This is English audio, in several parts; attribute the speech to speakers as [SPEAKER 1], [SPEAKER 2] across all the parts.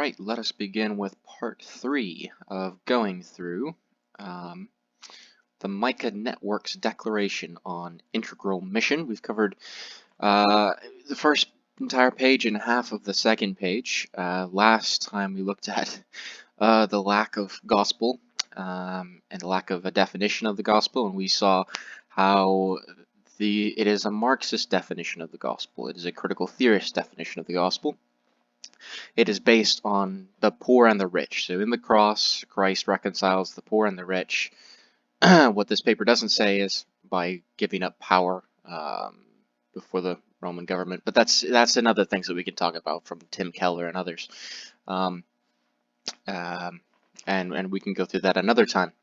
[SPEAKER 1] Alright, let us begin with part 3 of going through the Micah Network's declaration on integral mission. We've covered the first entire page and half of the second page. Last time we looked at the lack of gospel and the lack of a definition of the gospel, and we saw how it is a Marxist definition of the gospel. It is a critical theorist definition of the gospel. It is based on the poor and the rich. So in the cross, Christ reconciles the poor and the rich. What this paper doesn't say is by giving up power before the Roman government, but that's another thing that we can talk about from Tim Keller and others, and we can go through that another time.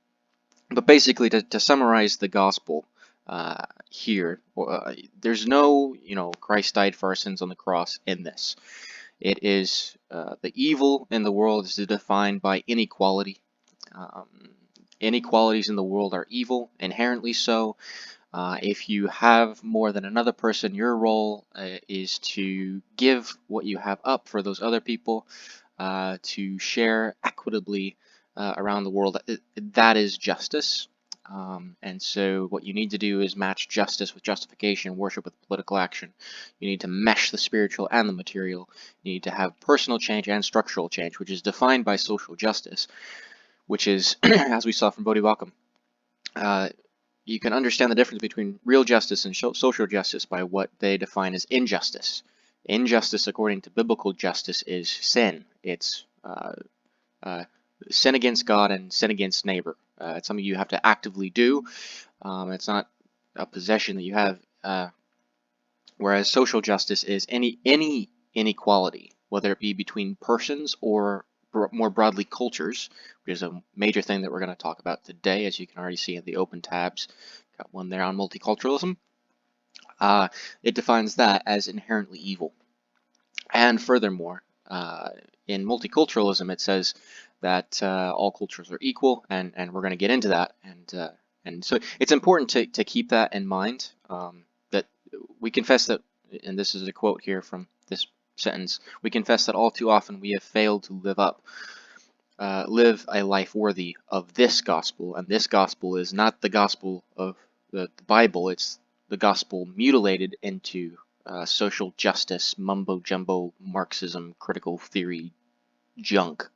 [SPEAKER 1] But basically, to summarize the gospel here, there's no, Christ died for our sins on the cross in this. It is the evil in the world is defined by inequality. Inequalities in the world are evil, inherently so. If you have more than another person, your role is to give what you have up for those other people, to share equitably around the world. That is justice. And so what you need to do is match justice with justification, worship with political action. You need to mesh the spiritual and the material. You need to have personal change and structural change, which is defined by social justice, which is, as we saw from Bodhivakkam, you can understand the difference between real justice and social justice by what they define as injustice. Injustice, according to biblical justice, is sin. It's sin against God and sin against neighbor. It's something you have to actively do. It's not a possession that you have. Whereas social justice is any inequality, whether it be between persons or more broadly cultures, which is a major thing that we're going to talk about today, as you can already see in the open tabs. Got one there on multiculturalism. It defines that as inherently evil. And furthermore, in multiculturalism, it says that all cultures are equal, and we're going to get into that. And so it's important to keep that in mind, that we confess that, and this is a quote here from this sentence, we confess that all too often we have failed to live a life worthy of this gospel, and this gospel is not the gospel of the Bible, it's the gospel mutilated into social justice, mumbo-jumbo, Marxism, critical theory junk.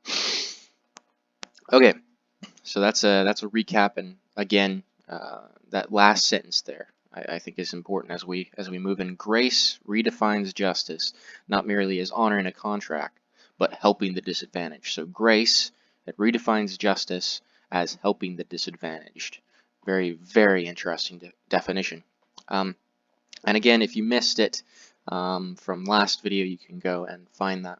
[SPEAKER 1] Okay, so that's a recap, and again, that last sentence there I think is important as we move in. Grace redefines justice not merely as honoring a contract, but helping the disadvantaged. So grace, it redefines justice as helping the disadvantaged. Very, very interesting definition. And again, if you missed it from last video, you can go and find that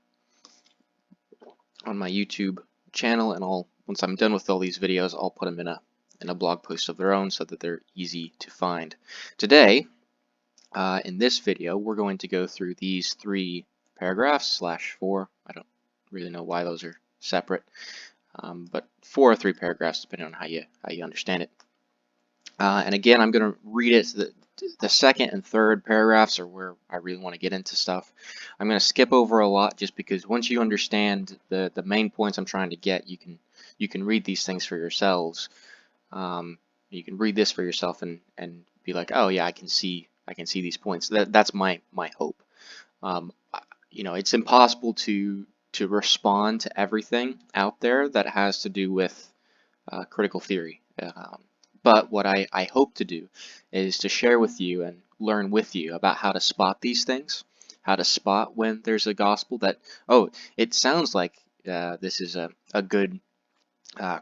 [SPEAKER 1] on my YouTube channel, and once I'm done with all these videos, I'll put them in a blog post of their own so that they're easy to find. Today, in this video, we're going to go through these 3 paragraphs /4. I don't really know why those are separate, but 4 or 3 paragraphs depending on how you understand it. And again, I'm going to read it. The second and third paragraphs are where I really want to get into stuff. I'm going to skip over a lot just because once you understand the main points I'm trying to get, you can read these things for yourselves. You can read this for yourself and be like, oh yeah, I can see these points. That's my hope. It's impossible to respond to everything out there that has to do with critical theory. But what I hope to do is to share with you and learn with you about how to spot these things, how to spot when there's a gospel that, oh, it sounds like this is a good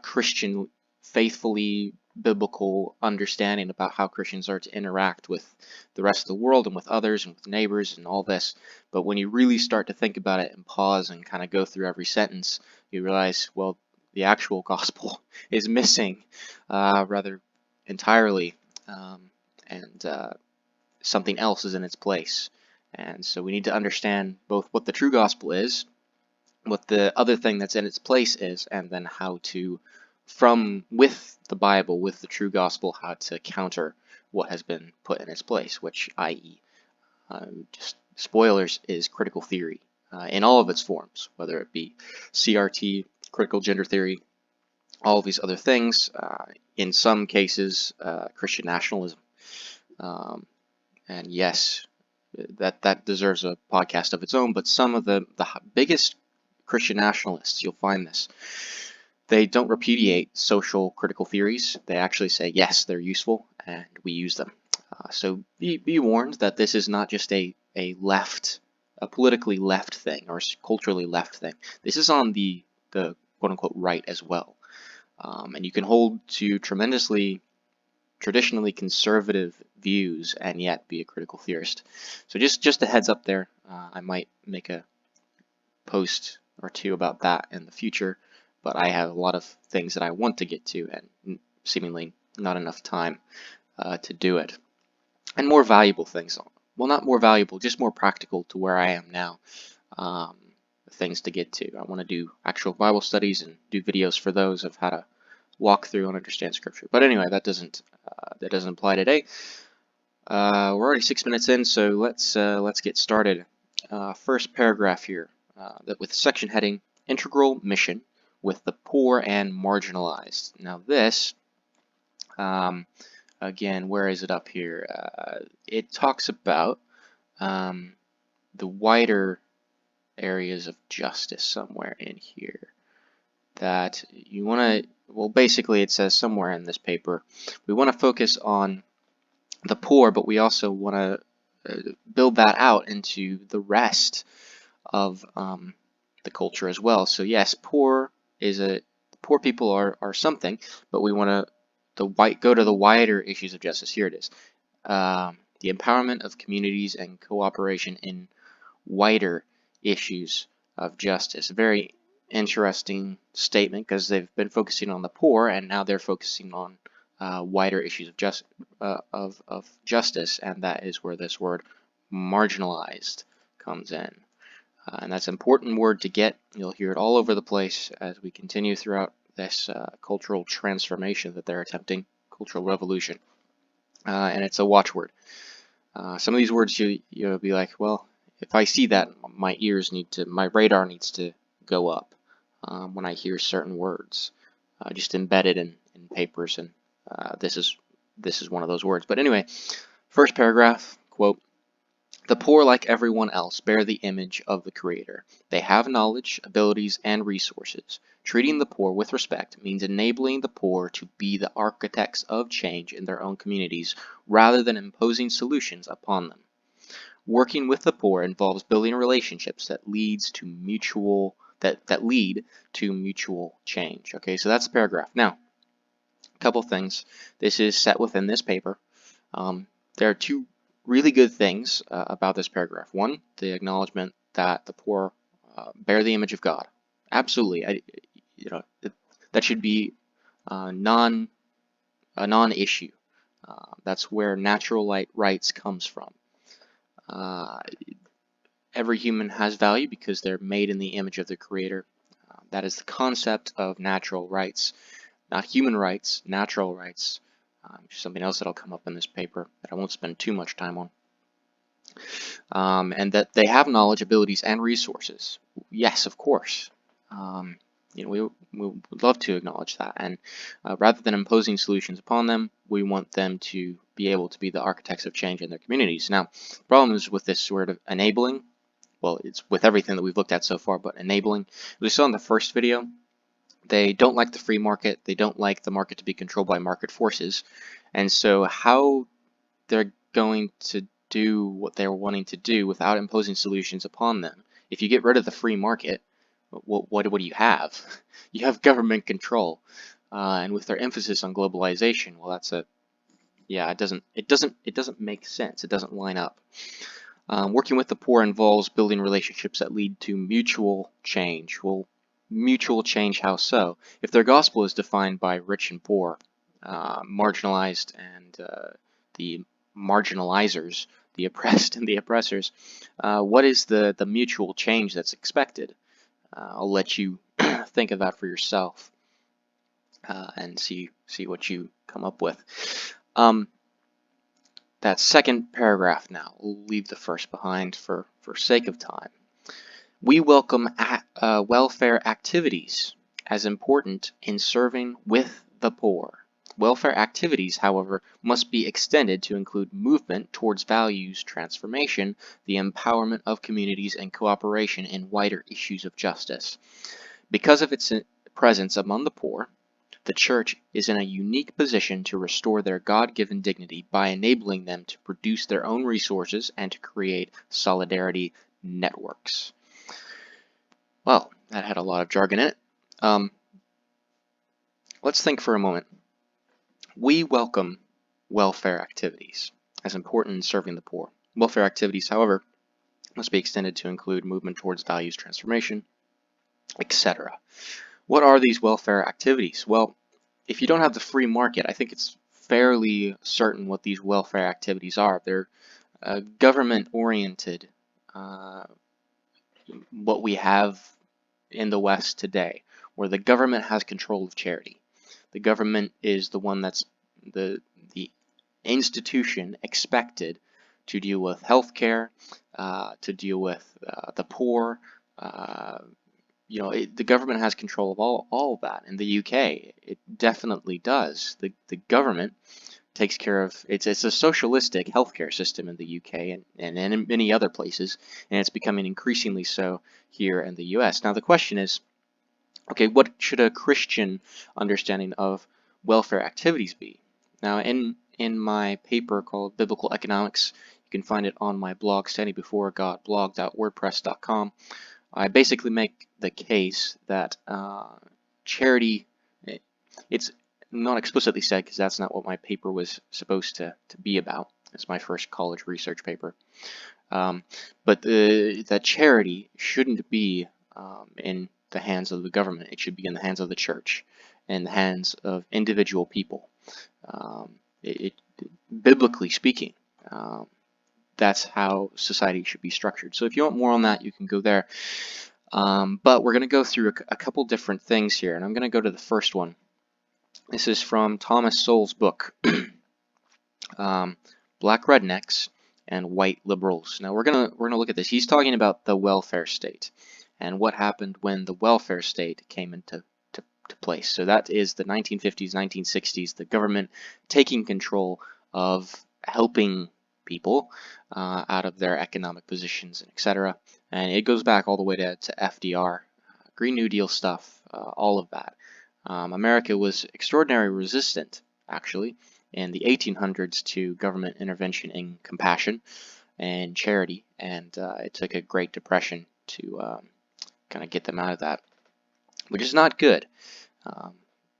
[SPEAKER 1] Christian, faithfully biblical understanding about how Christians are to interact with the rest of the world and with others and with neighbors and all this. But when you really start to think about it and pause and kind of go through every sentence, you realize, well, the actual gospel is missing rather entirely, and something else is in its place. And so we need to understand both what the true gospel is, what the other thing that's in its place is, and then how to, with the Bible, with the true gospel, how to counter what has been put in its place, which, i.e., just spoilers, is critical theory. in all of its forms, whether it be CRT, critical gender theory, all of these other things, in some cases, Christian nationalism. And yes, that deserves a podcast of its own, but some of the biggest Christian nationalists, you'll find this, they don't repudiate social critical theories. They actually say, yes, they're useful, and we use them. So be warned that this is not just a politically left thing or culturally left thing. This is on the quote-unquote right as well. And you can hold to traditionally conservative views and yet be a critical theorist. So just a heads up there. I might make a post or two about that in the future, but I have a lot of things that I want to get to and seemingly not enough time to do it. And more valuable things. Well, not more valuable, just more practical to where I am now. Things to get to. I want to do actual Bible studies and do videos for those of how to walk through and understand Scripture. But anyway, that doesn't apply today. We're already 6 minutes in, so let's get started. First paragraph here, with section heading Integral Mission with the Poor and Marginalized. Now this, again, where is it up here? It talks about the wider areas of justice somewhere in here that you want to, well, basically it says somewhere in this paper, we want to focus on the poor, but we also want to build that out into the rest of the culture as well. So yes, poor people are something, but we want to go to the wider issues of justice. Here it is. The empowerment of communities and cooperation in wider issues of justice. A very interesting statement because they've been focusing on the poor and now they're focusing on wider issues of justice, and that is where this word marginalized comes in. And that's an important word to get. You'll hear it all over the place as we continue throughout this cultural transformation that they're attempting, cultural revolution. And it's a watchword. Some of these words you'll be like, well, if I see that, my radar needs to go up when I hear certain words, just embedded in papers, and this is one of those words. But anyway, first paragraph, quote, "The poor, like everyone else, bear the image of the Creator. They have knowledge, abilities, and resources. Treating the poor with respect means enabling the poor to be the architects of change in their own communities rather than imposing solutions upon them. Working with the poor involves building relationships that lead to mutual change." Okay, so that's the paragraph. Now, a couple things. This is set within this paper. There are two really good things about this paragraph. One, the acknowledgement that the poor bear the image of God. Absolutely, that should be a non-issue. That's where natural rights comes from. Every human has value because they're made in the image of the Creator. That is the concept of natural rights, not human rights, natural rights. Something else that'll come up in this paper that I won't spend too much time on. And that they have knowledge, abilities, and resources. Yes, of course. We would love to acknowledge that. And rather than imposing solutions upon them, we want them to be able to be the architects of change in their communities. Now, the problem is with this word of enabling. Well, it's with everything that we've looked at so far, but enabling. As we saw in the first video, they don't like the free market. They don't like the market to be controlled by market forces. And so how they're going to do what they're wanting to do without imposing solutions upon them. If you get rid of the free market, what do you have? You have government control. And with their emphasis on globalization, well, it doesn't make sense. It doesn't line up. Working with the poor involves building relationships that lead to mutual change. Well, mutual change, how so? If their gospel is defined by rich and poor, marginalized and the marginalizers, the oppressed and the oppressors, what is the mutual change that's expected? I'll let you think of that for yourself and see what you come up with. That second paragraph now, we'll leave the first behind for sake of time. We welcome welfare activities as important in serving with the poor. Welfare activities, however, must be extended to include movement towards values transformation, the empowerment of communities, and cooperation in wider issues of justice. Because of its presence among the poor, the Church is in a unique position to restore their God-given dignity by enabling them to produce their own resources and to create solidarity networks. Well, that had a lot of jargon in it. Let's think for a moment. We welcome welfare activities as important in serving the poor. Welfare activities, however, must be extended to include movement towards values transformation, etc. What are these welfare activities? Well, if you don't have the free market, I think it's fairly certain what these welfare activities are. They're government-oriented, what we have in the West today, where the government has control of charity. The government is the one that's the institution expected to deal with healthcare, to deal with the poor. The government has control of all of that. In the UK, it definitely does. The government takes care of it's a socialistic healthcare system in the UK and in many other places, and it's becoming increasingly so here in the US. Now the question is, okay, what should a Christian understanding of welfare activities be? Now in my paper called Biblical Economics, you can find it on my blog, standingbeforegodblog.wordpress.com. I basically make the case that charity, it's not explicitly said because that's not what my paper was supposed to be about. It's my first college research paper. But that charity shouldn't be in the hands of the government. It should be in the hands of the church, in the hands of individual people. Biblically speaking, that's how society should be structured. So if you want more on that, you can go there. But we're going to go through a couple different things here, and I'm going to go to the first one. This is from Thomas Sowell's book, Black Rednecks and White Liberals. Now we're gonna look at this. He's talking about the welfare state and what happened when the welfare state came into place. So that is the 1950s, 1960s, the government taking control of helping people out of their economic positions, etc. And it goes back all the way to FDR, Green New Deal stuff, all of that. America was extraordinarily resistant, actually, in the 1800s to government intervention in compassion and charity, and it took a Great Depression to kind of get them out of that, which is not good.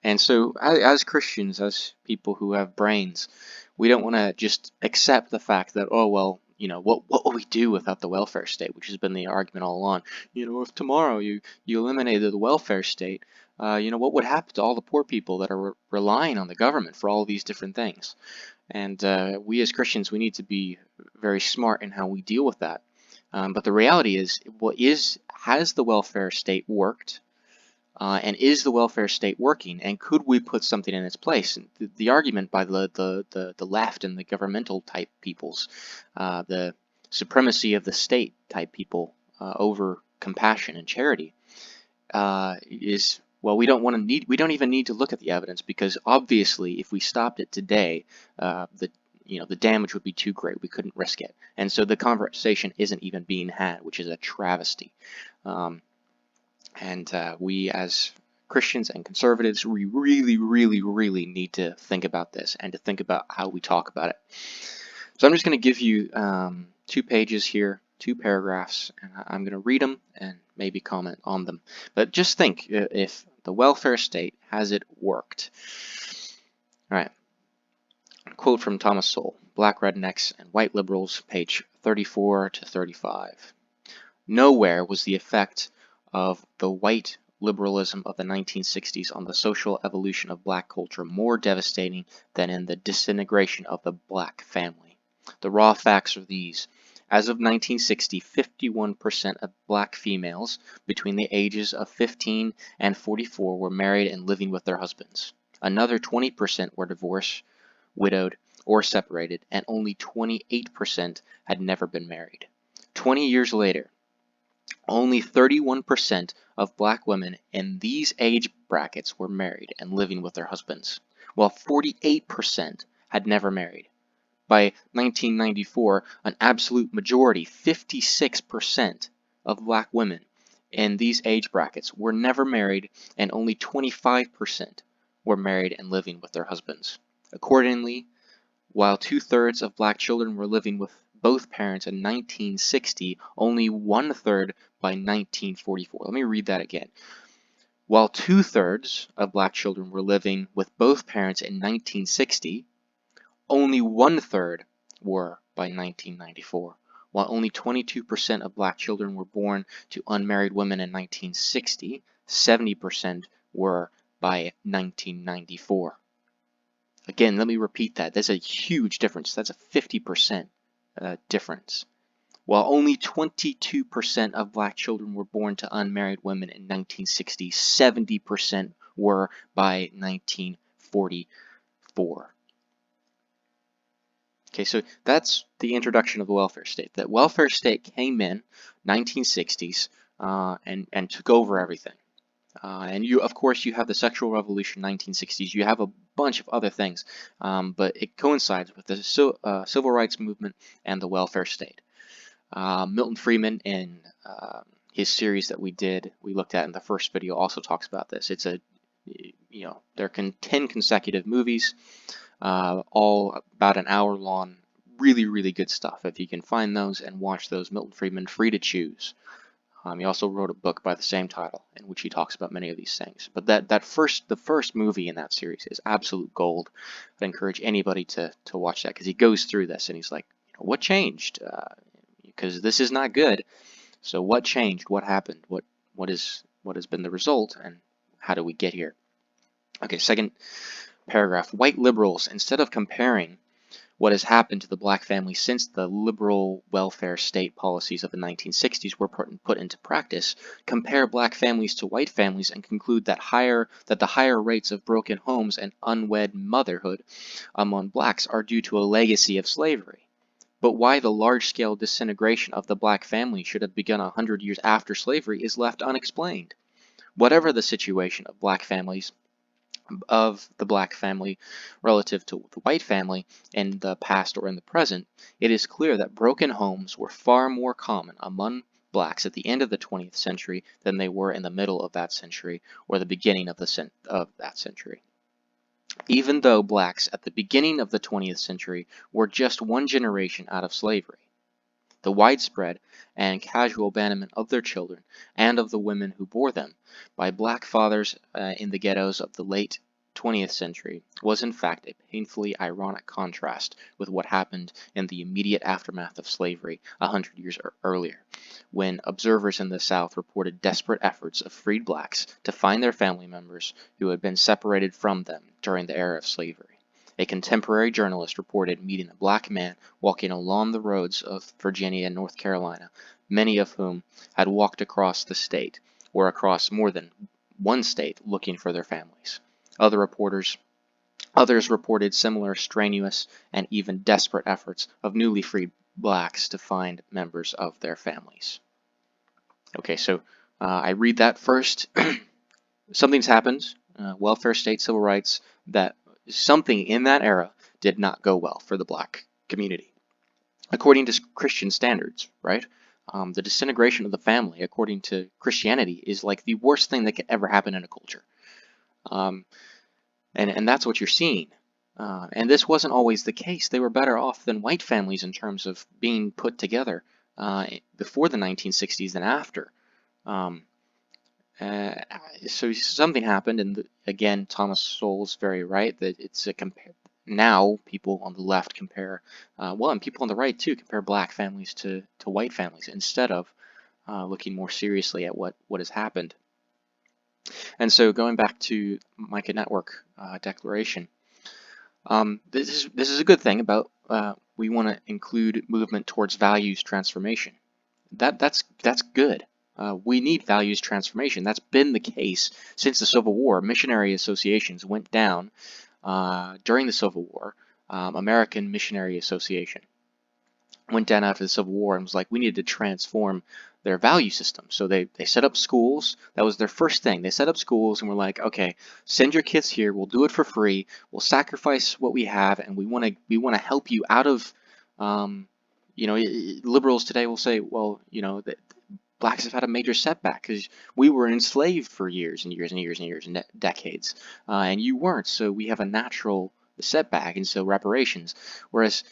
[SPEAKER 1] And so as Christians, as people who have brains, we don't want to just accept the fact that, oh, well, what will we do without the welfare state, which has been the argument all along. If tomorrow you eliminated the welfare state, what would happen to all the poor people that are relying on the government for all these different things? And we as Christians, we need to be very smart in how we deal with that. But the reality is, has the welfare state worked? And is the welfare state working? And could we put something in its place? And the argument by the left and the governmental type peoples, the supremacy of the state type people over compassion and charity, is, well, we don't even need to look at the evidence, because obviously if we stopped it today, the damage would be too great. We couldn't risk it. And so the conversation isn't even being had, which is a travesty. And we as Christians and conservatives, we really, really, really need to think about this and to think about how we talk about it. So I'm just going to give you 2 pages here, 2 paragraphs, and I'm going to read them and maybe comment on them. But just think, if the welfare state, has it worked? All right. Quote from Thomas Sowell, Black Rednecks and White Liberals, page 34 to 35. Nowhere was the effect of the white liberalism of the 1960s on the social evolution of black culture more devastating than in the disintegration of the black family. The raw facts are these. As of 1960, 51% of black females between the ages of 15 and 44 were married and living with their husbands. Another 20% were divorced, widowed, or separated, and only 28% had never been married. 20 years later, Only 31% of black women in these age brackets were married and living with their husbands, while 48% had never married. By 1994, an absolute majority, 56% of black women in these age brackets were never married, and only 25% were married and living with their husbands. Accordingly, while 2/3 of black children were living with both parents in 1960, only 1/3 by 1944. Let me read that again. While 2/3 of black children were living with both parents in 1960, only 1/3 were by 1994. While only 22% of black children were born to unmarried women in 1960, 70% were by 1994. Again, let me repeat that. That's a huge difference. That's a 50% difference. While only 22% of black children were born to unmarried women in 1960, 70% were by 1944. Okay, so that's the introduction of the welfare state. That welfare state came in 1960s and took over everything. And you, of course, you have the sexual revolution, 1960s. You have a bunch of other things, but it coincides with the civil rights movement and the welfare state. Milton Friedman, in his series that we looked at in the first video, also talks about this. It's there are 10 consecutive movies, all about an hour long. Really, really good stuff. If you can find those and watch those, Milton Friedman, Free to Choose. He also wrote a book by the same title in which he talks about many of these things. But the first movie in that series is absolute gold. I'd encourage anybody to watch that, because he goes through this and he's like, what changed? Because this is not good. So what changed? What happened? What has been the result? And how do we get here? Okay, second paragraph. White liberals, instead of comparing what has happened to the black family since the liberal welfare state policies of the 1960s were put into practice, compare black families to white families and conclude that the higher rates of broken homes and unwed motherhood among blacks are due to a legacy of slavery. But why the large-scale disintegration of the black family should have begun 100 years after slavery is left unexplained. Whatever the situation of the black family relative to the white family in the past or in the present, it is clear that broken homes were far more common among blacks at the end of the 20th century than they were in the middle of that century or the beginning of that century. Even though blacks at the beginning of the 20th century were just one generation out of slavery, the widespread and casual abandonment of their children and of the women who bore them by black fathers in the ghettos of the late 20th century was in fact a painfully ironic contrast with what happened in the immediate aftermath of slavery 100 years earlier, when observers in the South reported desperate efforts of freed blacks to find their family members who had been separated from them during the era of slavery. A contemporary journalist reported meeting a black man walking along the roads of Virginia and North Carolina, many of whom had walked across the state, or across more than one state, looking for their families. Others reported similar strenuous and even desperate efforts of newly freed blacks to find members of their families. Okay, so I read that first. Something's happened, welfare state, civil rights, that something in that era did not go well for the black community, according to Christian standards, right? The disintegration of the family, according to Christianity, is like the worst thing that could ever happen in a culture. And that's what you're seeing. And this wasn't always the case. They were better off than white families in terms of being put together before the 1960s than after. So something happened, and again, Thomas Sowell's very right that it's a compare. Now people on the left compare, and people on the right too, compare black families to white families instead of looking more seriously at what has happened. And so going back to Micah Network Declaration, this is a good thing about we want to include movement towards values transformation. That's good. We need values transformation. That's been the case since the Civil War. Missionary associations went down during the Civil War. American Missionary Association went down after the Civil War and was like, we need to transform their value system. So they set up schools. That was their first thing. They set up schools and were like, okay, send your kids here. We'll do it for free. We'll sacrifice what we have, and we want to help you out of, liberals today will say, well, that blacks have had a major setback because we were enslaved for years and years and years and years and decades, and you weren't. So we have a natural setback, and so reparations. Whereas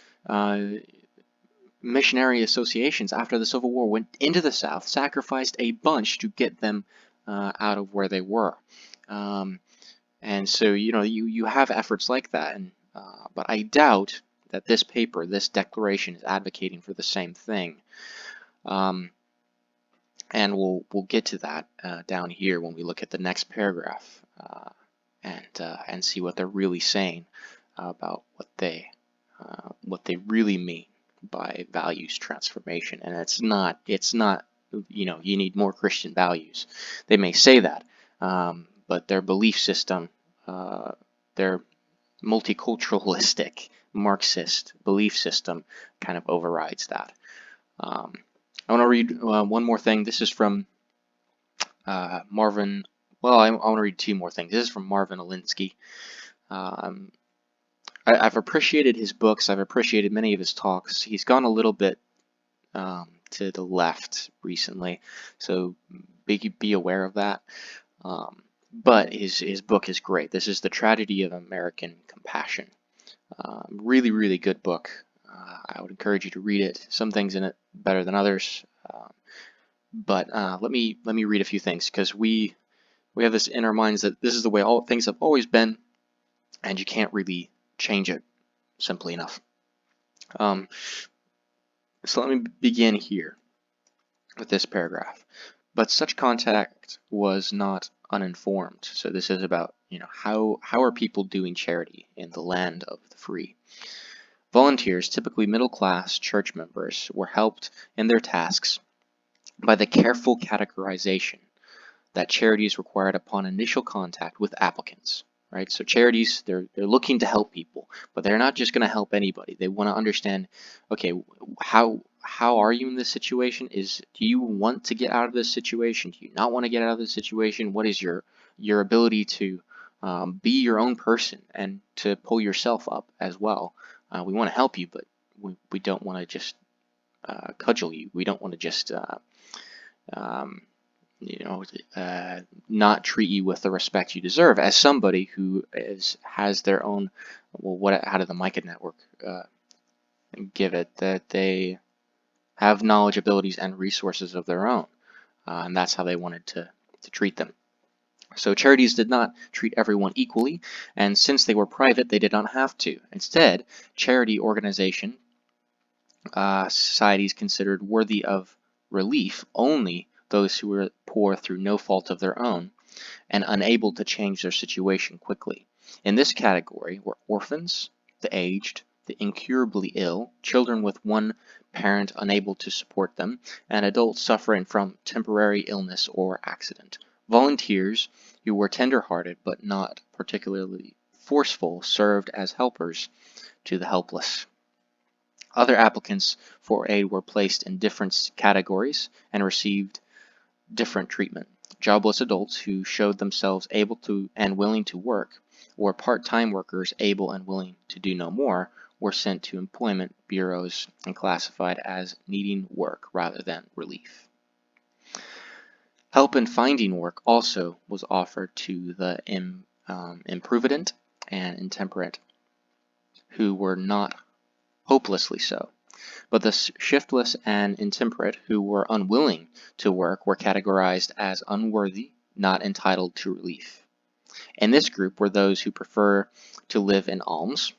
[SPEAKER 1] missionary associations after the Civil War went into the South, sacrificed a bunch to get them out of where they were. And so, you have efforts like that, but I doubt that this paper, this declaration, is advocating for the same thing. And we'll get to that down here when we look at the next paragraph and see what they're really saying about what they really mean by values transformation. And it's not you need more Christian values. They may say that, but their belief system, their multiculturalistic Marxist belief system kind of overrides that. I want to read one more thing. This is from Marvin. Well, I want to read two more things. This is from Marvin Alinsky. I've appreciated his books. I've appreciated many of his talks. He's gone a little bit to the left recently, so be aware of that. But his book is great. This is The Tragedy of American Compassion. Really, really good book. I would encourage you to read it. Some things in it better than others. But let me read a few things, because we have this in our minds that this is the way all things have always been, and you can't really change it simply enough. So let me begin here with this paragraph. But such contact was not uninformed. So this is about, how are people doing charity in the land of the free? Volunteers, typically middle-class church members, were helped in their tasks by the careful categorization that charities required upon initial contact with applicants. Right? So charities, they're looking to help people, but they're not just going to help anybody. They want to understand, okay, how are you in this situation? Do you want to get out of this situation? Do you not want to get out of this situation? What is your ability to be your own person and to pull yourself up as well? We want to help you, but we don't want to just cudgel you. We don't want to just not treat you with the respect you deserve as somebody who has their own. Well, how did the Micah network give it? That they have knowledge, abilities, and resources of their own, and that's how they wanted to treat them. So charities did not treat everyone equally, and since they were private, they did not have to. Instead, charity organization societies considered worthy of relief only those who were poor through no fault of their own and unable to change their situation quickly. In this category were orphans, the aged, the incurably ill, children with one parent unable to support them, and adults suffering from temporary illness or accident. Volunteers who were tender-hearted but not particularly forceful served as helpers to the helpless. Other applicants for aid were placed in different categories and received different treatment. Jobless adults who showed themselves able to and willing to work, or part-time workers able and willing to do no more, were sent to employment bureaus and classified as needing work rather than relief. Help in finding work also was offered to the improvident and intemperate, who were not hopelessly so. But the shiftless and intemperate who were unwilling to work were categorized as unworthy, not entitled to relief. In this group were those who prefer to live in alms,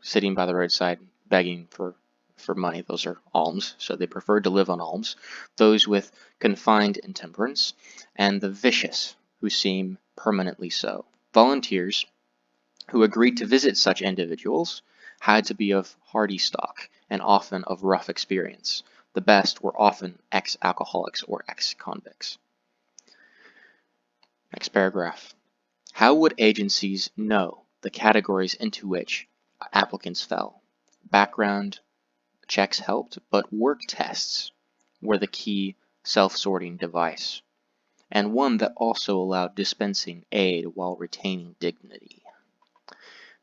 [SPEAKER 1] sitting by the roadside begging for money. Those are alms, so they preferred to live on alms. Those with confined intemperance, and the vicious, who seem permanently so. Volunteers who agreed to visit such individuals had to be of hardy stock and often of rough experience. The best were often ex-alcoholics or ex-convicts. Next paragraph. How would agencies know the categories into which applicants fell? Background checks helped, but work tests were the key self-sorting device, and one that also allowed dispensing aid while retaining dignity.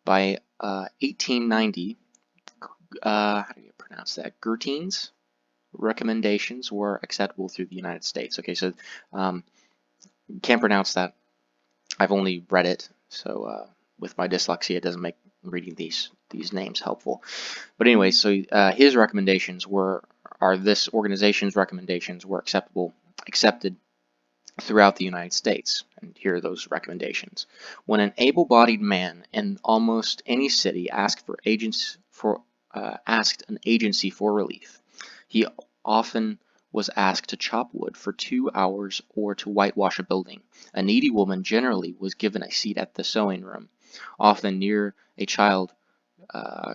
[SPEAKER 1] By 1890, how do you pronounce that? Guillotine's recommendations were acceptable through the United States. Okay, so can't pronounce that. I've only read it, so with my dyslexia, it doesn't make reading these names helpful. But anyway, so his recommendations this organization's recommendations were accepted throughout the United States. And here are those recommendations. When an able-bodied man in almost any city asked an agency for relief, he often was asked to chop wood for 2 hours or to whitewash a building. A needy woman generally was given a seat at the sewing room, often near a child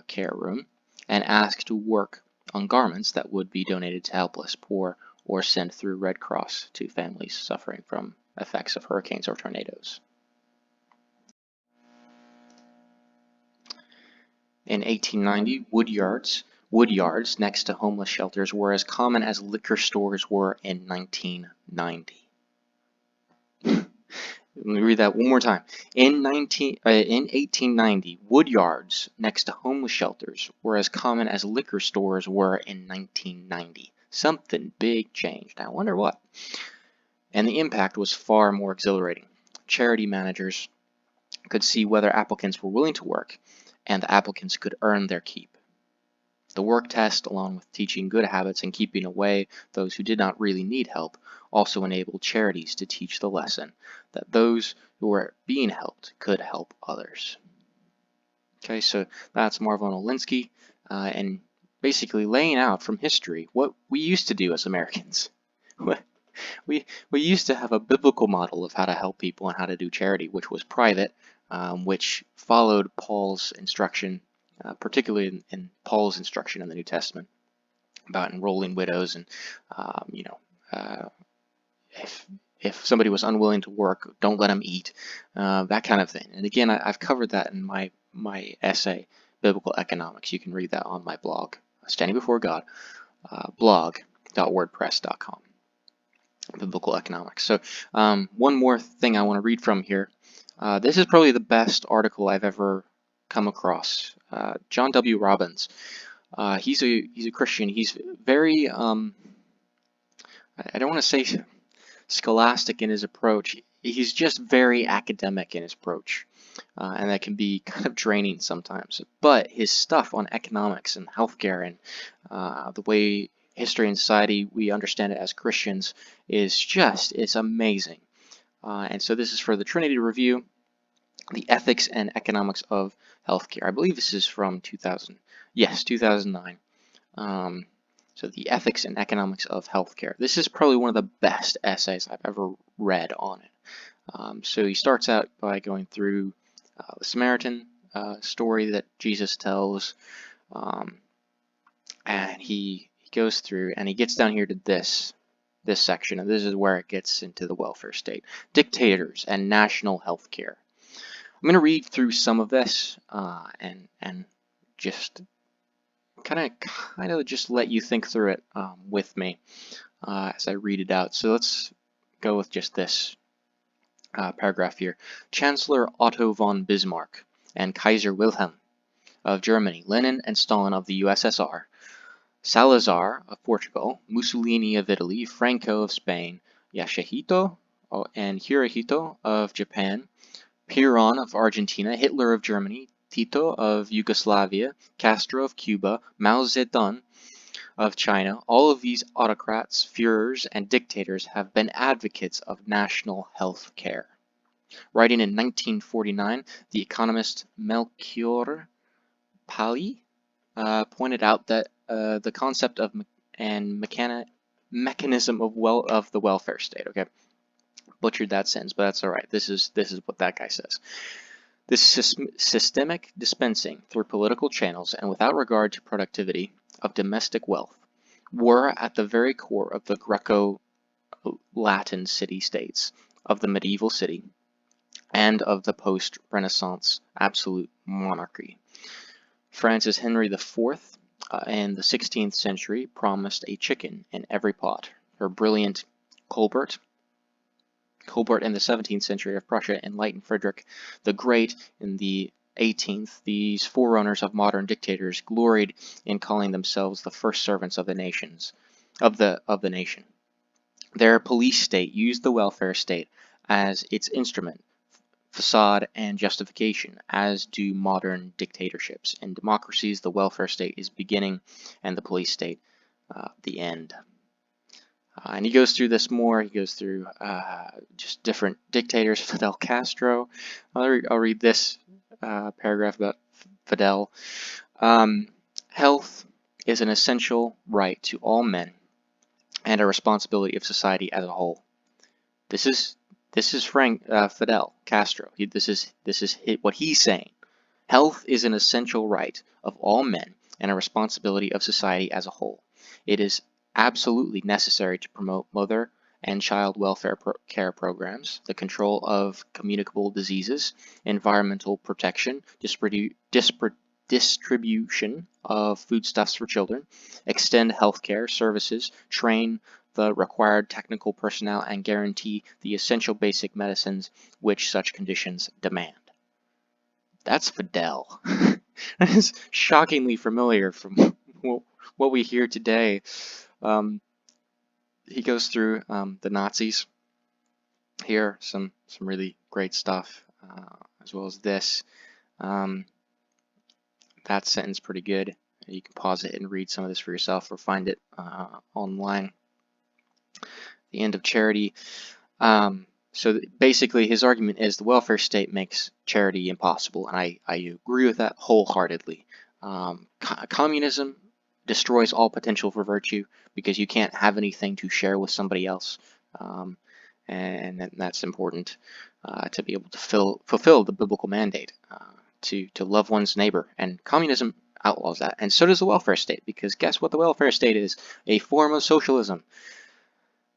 [SPEAKER 1] care room, and asked to work on garments that would be donated to helpless, poor, or sent through Red Cross to families suffering from effects of hurricanes or tornadoes. In 1890, wood yards next to homeless shelters were as common as liquor stores were in 1990. Let me read that one more time. In 1890, wood yards next to homeless shelters were as common as liquor stores were in 1990. Something big changed. I wonder what. And the impact was far more exhilarating. Charity managers could see whether applicants were willing to work, and the applicants could earn their keep. The work test, along with teaching good habits and keeping away those who did not really need help, also enabled charities to teach the lesson that those who were being helped could help others. Okay, so that's Marvin Olinsky, and basically laying out from history what we used to do as Americans. We used to have a biblical model of how to help people and how to do charity, which was private, which followed Paul's instruction, particularly in Paul's instruction in the New Testament about enrolling widows and, if somebody was unwilling to work, don't let them eat, that kind of thing. And again, I've covered that in my essay, Biblical Economics. You can read that on my blog, Standing Before God, blog.wordpress.com. Biblical Economics. So one more thing I want to read from here. This is probably the best article I've ever come across. John W. Robbins. He's a Christian. He's very I don't want to say scholastic in his approach. He's just very academic in his approach, and that can be kind of draining sometimes. But his stuff on economics and healthcare and the way history and society we understand it as Christians it's amazing. And so this is for the Trinity Review, the Ethics and Economics of Healthcare. I believe this is from 2009. So the Ethics and Economics of Healthcare. This is probably one of the best essays I've ever read on it. So he starts out by going through the Samaritan story that Jesus tells, and he goes through and he gets down here to this section, and this is where it gets into the welfare state, dictators and national health care. I'm going to read through some of this and just kind of just let you think through it with me as I read it out. So let's go with just this paragraph here. Chancellor Otto von Bismarck and Kaiser Wilhelm of Germany, Lenin and Stalin of the USSR, Salazar of Portugal, Mussolini of Italy, Franco of Spain, Yasuhito and Hirohito of Japan, Perón of Argentina, Hitler of Germany, Tito of Yugoslavia, Castro of Cuba, Mao Zedong of China. All of these autocrats, Führers, and dictators have been advocates of national health care. Writing in 1949, the economist Melchior Paley pointed out that the concept of mechanism of the welfare state. Okay, butchered that sentence, but that's all right. This is what that guy says. This systemic dispensing through political channels and without regard to productivity of domestic wealth were at the very core of the Greco-Latin city-states, of the medieval city, and of the post-Renaissance absolute monarchy. Francis Henry IV in the 16th century promised a chicken in every pot. Her brilliant Colbert in the 17th century of Prussia enlightened Frederick the Great in the 18th. These forerunners of modern dictators gloried in calling themselves the first servants of the nation. Their police state used the welfare state as its instrument, facade, and justification, as do modern dictatorships. In democracies, the welfare state is beginning and the police state the end. And he goes through this more. He goes through just different dictators. Fidel Castro. I'll read this paragraph about Fidel. Health is an essential right to all men and a responsibility of society as a whole. This is Fidel Castro. This is what he's saying. Health is an essential right of all men and a responsibility of society as a whole. It is absolutely necessary to promote mother and child welfare care programs, the control of communicable diseases, environmental protection, distribution of foodstuffs for children, extend healthcare services, train the required technical personnel, and guarantee the essential basic medicines which such conditions demand. That's Fidel. That is shockingly familiar from what we hear today. He goes through the Nazis here, some really great stuff, as well as this. That sentence pretty good. You can pause it and read some of this for yourself or find it online. The end of charity. So basically his argument is the welfare state makes charity impossible, and I agree with that wholeheartedly. Communism destroys all potential for virtue because you can't have anything to share with somebody else, and that's important to be able to fulfill the biblical mandate to love one's neighbor, and communism outlaws that, and so does the welfare state, because guess what the welfare state is? A form of socialism.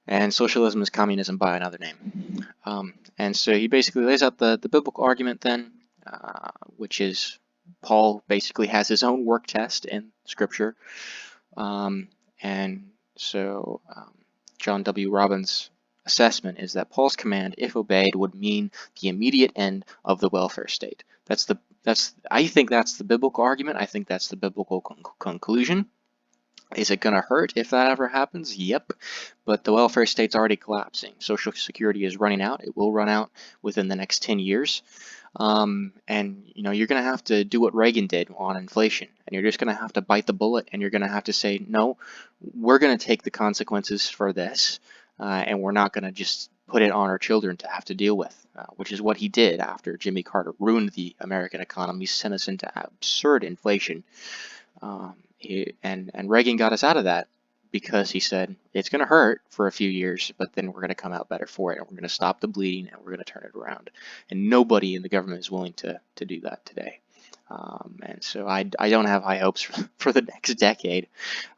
[SPEAKER 1] And socialism is communism by another name. And so he basically lays out the biblical argument then, which is Paul basically has his own work test in Scripture. And so John W. Robbins' assessment is that Paul's command, if obeyed, would mean the immediate end of the welfare state. I think that's the biblical argument. I think that's the biblical conclusion. Is it going to hurt if that ever happens? Yep. But the welfare state's already collapsing. Social Security is running out. It will run out within the next 10 years. And you're going to have to do what Reagan did on inflation. And you're just going to have to bite the bullet, and you're going to have to say, no, we're going to take the consequences for this, and we're not going to just put it on our children to have to deal with, which is what he did after Jimmy Carter ruined the American economy, sent us into absurd inflation. And Reagan got us out of that because he said it's going to hurt for a few years, but then we're going to come out better for it, and we're going to stop the bleeding, and we're going to turn it around. And nobody in the government is willing to do that today. And so I don't have high hopes for the next decade.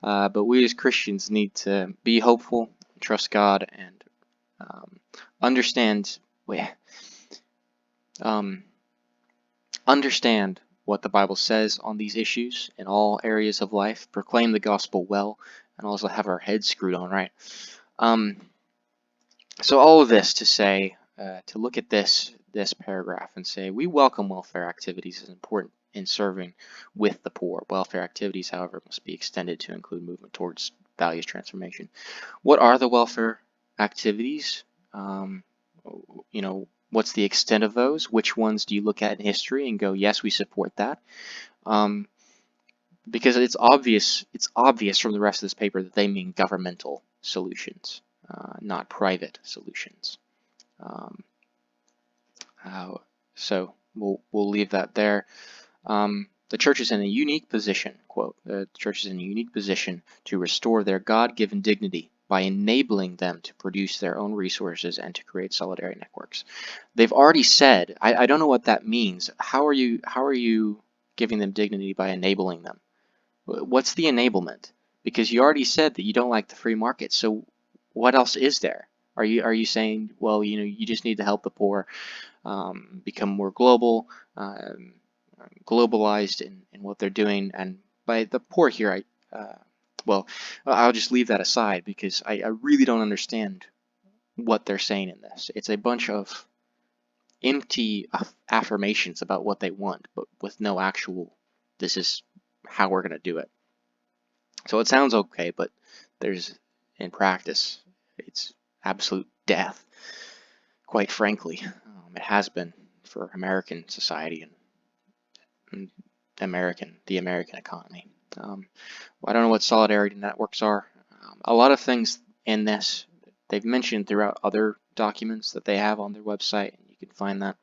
[SPEAKER 1] But we as Christians need to be hopeful, trust God, and understand what the Bible says on these issues in all areas of life, proclaim the gospel well, and also have our heads screwed on right. So all of this to say, to look at this paragraph and say, we welcome welfare activities as important in serving with the poor. Welfare activities, however, must be extended to include movement towards values transformation. What are the welfare activities? What's the extent of those? Which ones do you look at in history and go, yes, we support that? Because it's obvious from the rest of this paper that they mean governmental solutions, not private solutions. So we'll leave that there. The church is in a unique position, quote, the church is in a unique position to restore their God-given dignity by enabling them to produce their own resources and to create solidarity networks. They've already said, I don't know what that means. How are you giving them dignity by enabling them? What's the enablement? Because you already said that you don't like the free market. So what else is there? Are you saying, well, you just need to help the poor become more globalized in what they're doing, and by the poor here, well, I'll just leave that aside because I really don't understand what they're saying in this. It's a bunch of empty affirmations about what they want, but with no actual, this is how we're going to do it. So it sounds okay, but in practice, it's absolute death, quite frankly. It has been for American society and the American economy. I don't know what solidarity networks are. A lot of things in this, they've mentioned throughout other documents that they have on their website, and you can find that.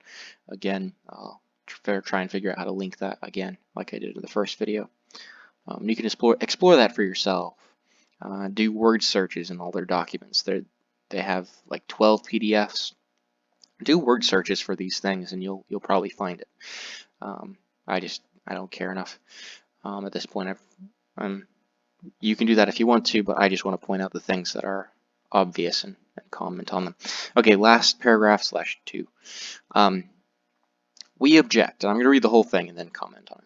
[SPEAKER 1] Again, I'll try and figure out how to link that again, like I did in the first video. You can explore that for yourself. Do word searches in all their documents. They have like 12 PDFs. Do word searches for these things, and you'll probably find it. I don't care enough at this point. You can do that if you want to, but I just want to point out the things that are obvious and comment on them. Okay, last paragraph /2. We object, and I'm going to read the whole thing and then comment on it.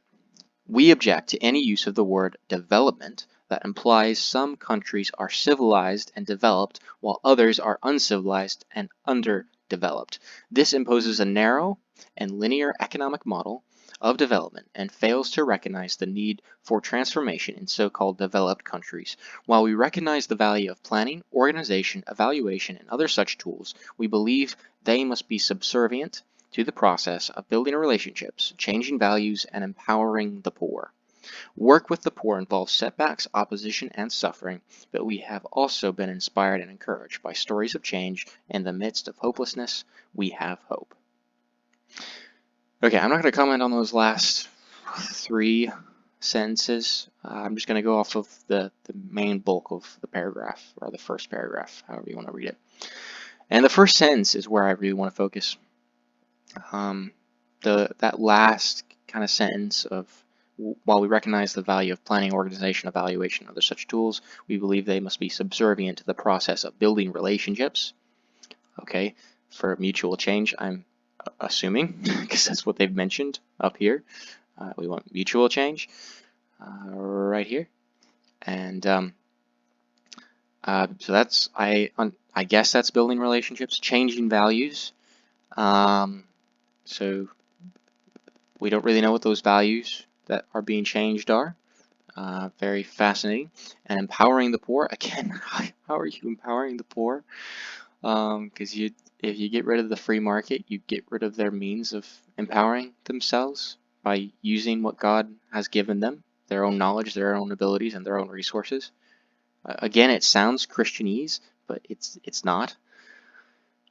[SPEAKER 1] We object to any use of the word development that implies some countries are civilized and developed while others are uncivilized and underdeveloped. This imposes a narrow and linear economic model of development and fails to recognize the need for transformation in so-called developed countries. While we recognize the value of planning, organization, evaluation, and other such tools, we believe they must be subservient to the process of building relationships, changing values, and empowering the poor. Work with the poor involves setbacks, opposition, and suffering, but we have also been inspired and encouraged by stories of change. In the midst of hopelessness, we have hope. Okay, I'm not going to comment on those last 3 sentences. I'm just going to go off of the main bulk of the paragraph, or the first paragraph, however you want to read it. And the first sentence is where I really want to focus. That last kind of sentence of, while we recognize the value of planning, organization, evaluation, and other such tools, we believe they must be subservient to the process of building relationships. Okay, for mutual change, I'm assuming, because that's what they've mentioned up here. We want mutual change right here. And so that's, I guess that's building relationships, changing values. So we don't really know what those values that are being changed are. Very fascinating. And empowering the poor. Again, how are you empowering the poor? Because if you get rid of the free market, you get rid of their means of empowering themselves by using what God has given them, their own knowledge, their own abilities, and their own resources. Again, it sounds Christianese, but it's not.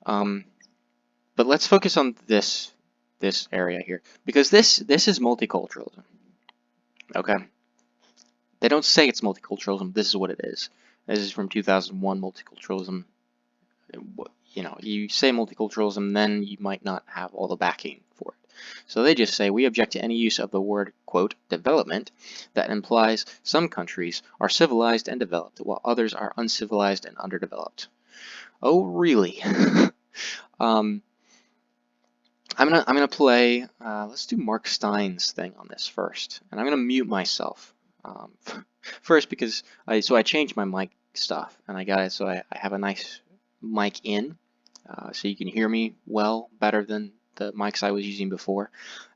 [SPEAKER 1] But let's focus on this area here, because this is multiculturalism. Okay, they don't say it's multiculturalism. This is what it is. This is from 2001. Multiculturalism. You know, you say multiculturalism, then you might not have all the backing for it. So they just say, we object to any use of the word, quote, development that implies some countries are civilized and developed while others are uncivilized and underdeveloped. Oh, really? I'm gonna play. Let's do Mark Stein's thing on this first, and I'm gonna mute myself first because I changed my mic stuff, and I have a nice mic in, so you can hear me better than the mics I was using before.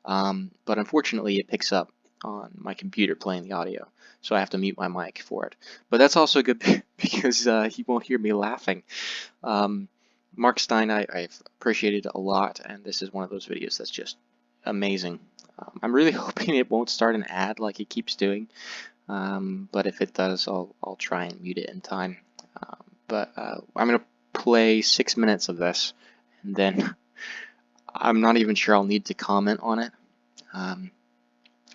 [SPEAKER 1] But unfortunately, it picks up on my computer playing the audio, so I have to mute my mic for it. But that's also good because he won't hear me laughing. Mark Stein, I've appreciated a lot, and this is one of those videos that's just amazing. I'm really hoping it won't start an ad like it keeps doing, but if it does, I'll try and mute it in time. But I'm going to play 6 minutes of this, and then I'm not even sure I'll need to comment on it,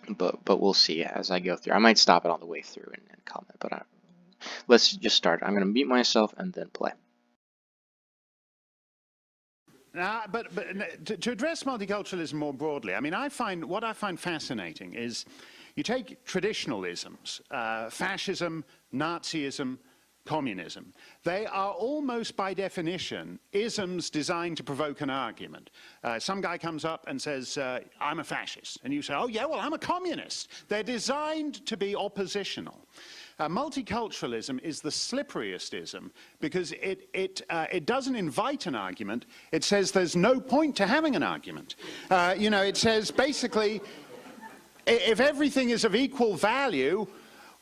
[SPEAKER 1] but we'll see as I go through. I might stop it on the way through and comment, but let's just start. I'm going to mute myself and then play.
[SPEAKER 2] But to address multiculturalism more broadly, I mean, what I find fascinating is you take traditionalisms, fascism, Nazism, communism. They are almost by definition isms designed to provoke an argument. Some guy comes up and says, I'm a fascist. And you say, oh yeah, well, I'm a communist. They're designed to be oppositional. Multiculturalism is the slipperiest ism because it doesn't invite an argument. It says there's no point to having an argument. You know, it says basically, if everything is of equal value,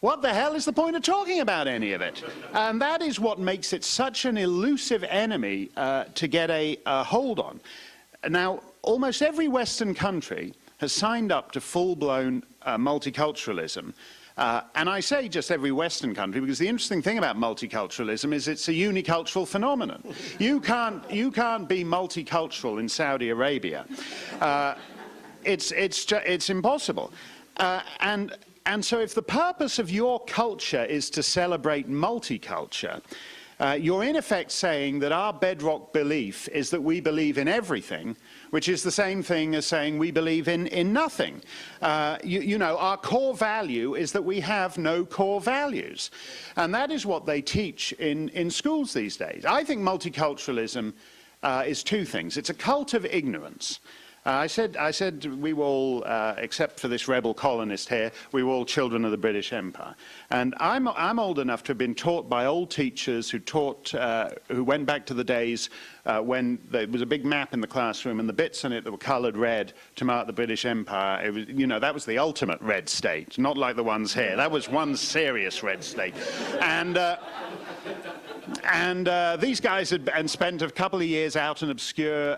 [SPEAKER 2] what the hell is the point of talking about any of it? And that is what makes it such an elusive enemy to get a hold on. Now, almost every Western country has signed up to full-blown multiculturalism. And I say just every Western country because the interesting thing about multiculturalism is it's a unicultural phenomenon. You can't be multicultural in Saudi Arabia. It's impossible. And so if the purpose of your culture is to celebrate multiculture, you're in effect saying that our bedrock belief is that we believe in everything, which is the same thing as saying we believe in nothing. You know, our core value is that we have no core values. And that is what they teach in schools these days. I think multiculturalism is two things. It's a cult of ignorance. I said we were all, except for this rebel colonist here, we were all children of the British Empire. And I'm old enough to have been taught by old teachers who who went back to the days when there was a big map in the classroom and the bits in it that were coloured red to mark the British Empire. It was, you know, that was the ultimate red state, not like the ones here. That was one serious red state. And these guys had spent a couple of years out in obscure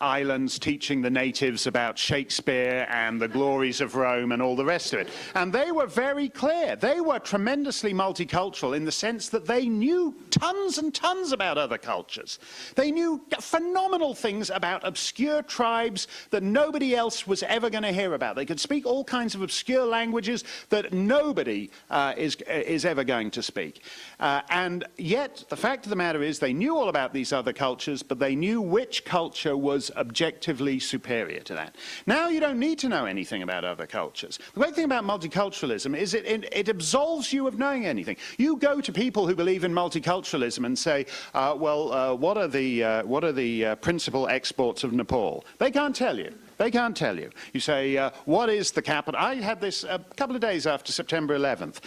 [SPEAKER 2] islands teaching the natives about Shakespeare and the glories of Rome and all the rest of it. And they were very clear. They were tremendously multicultural in the sense that they knew tons and tons about other cultures. They knew phenomenal things about obscure tribes that nobody else was ever going to hear about. They could speak all kinds of obscure languages that nobody is ever going to speak. And yet, the fact of the matter is they knew all about these other cultures, but they knew which culture was objectively superior to that. Now you don't need to know anything about other cultures. The great thing about multiculturalism is it absolves you of knowing anything. You go to people who believe in multiculturalism and say, what are the principal exports of Nepal? They can't tell you. They can't tell you. You say, what is the capital? I had this a couple of days after September 11th.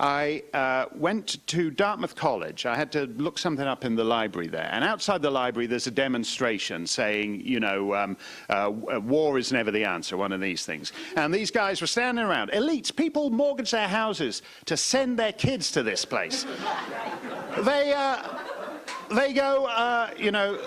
[SPEAKER 2] I went to Dartmouth College. I had to look something up in the library there. And outside the library, there's a demonstration saying, you know, war is never the answer, one of these things. And these guys were standing around. Elites, people mortgage their houses to send their kids to this place. They go, you know,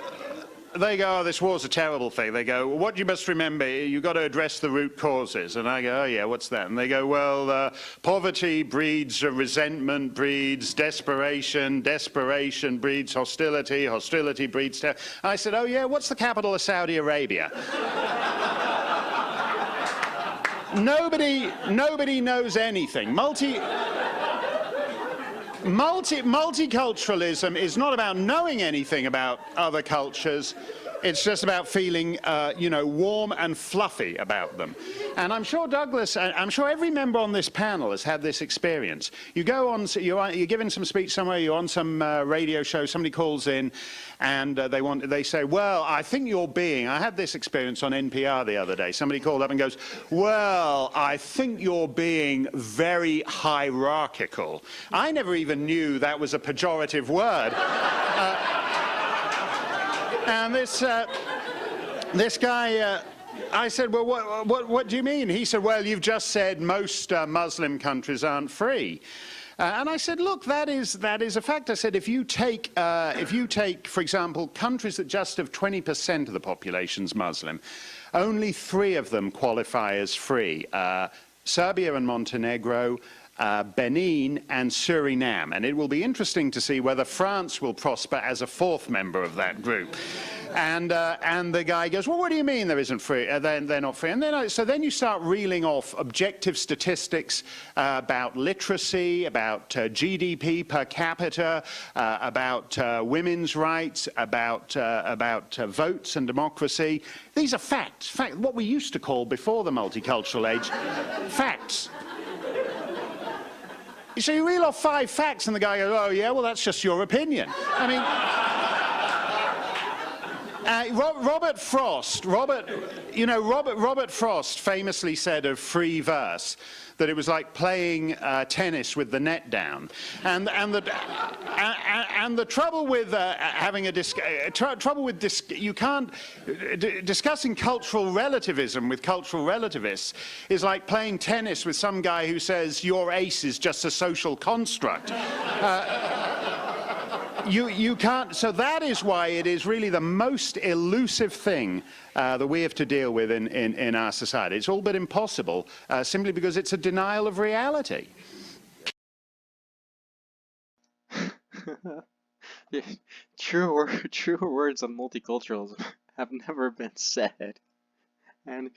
[SPEAKER 2] they go, oh, this war's a terrible thing. They go, well, what you must remember, you've got to address the root causes. And I go, oh yeah, what's that? And they go, well, poverty breeds resentment, breeds desperation, desperation breeds hostility, hostility breeds terror. I said, oh yeah, what's the capital of Saudi Arabia? Nobody knows anything. Multiculturalism is not about knowing anything about other cultures. It's just about feeling, you know, warm and fluffy about them. And I'm sure Douglas, I'm sure every member on this panel has had this experience. You go on, you're giving some speech somewhere, you're on some radio show, somebody calls in, and they say, well, I think you're being, I had this experience on NPR the other day. Somebody called up and goes, well, I think you're being very hierarchical. I never even knew that was a pejorative word. And this guy, I said, well, what do you mean? He said, well, you've just said most Muslim countries aren't free. And I said, look, that is a fact. I said, if you take, for example, countries that just have 20% of the population's Muslim, only 3 of them qualify as free. Serbia and Montenegro, Benin and Suriname, and it will be interesting to see whether France will prosper as a 4th member of that group. And the guy goes, well, what do you mean there isn't free? They're not free. And then, so then you start reeling off objective statistics about literacy, about GDP per capita, about women's rights, about votes and democracy. These are facts, what we used to call before the multicultural age, facts. So you reel off 5 facts, and the guy goes, "Oh yeah, well that's just your opinion." I mean, Robert Frost famously said of free verse that it was like playing tennis with the net down, and the trouble with you can't discussing cultural relativism with cultural relativists is like playing tennis with some guy who says your ace is just a social construct. You can't, so that is why it is really the most elusive thing that we have to deal with in our society. It's all but impossible, simply because it's a denial of reality.
[SPEAKER 1] Truer words on multiculturalism have never been said. And,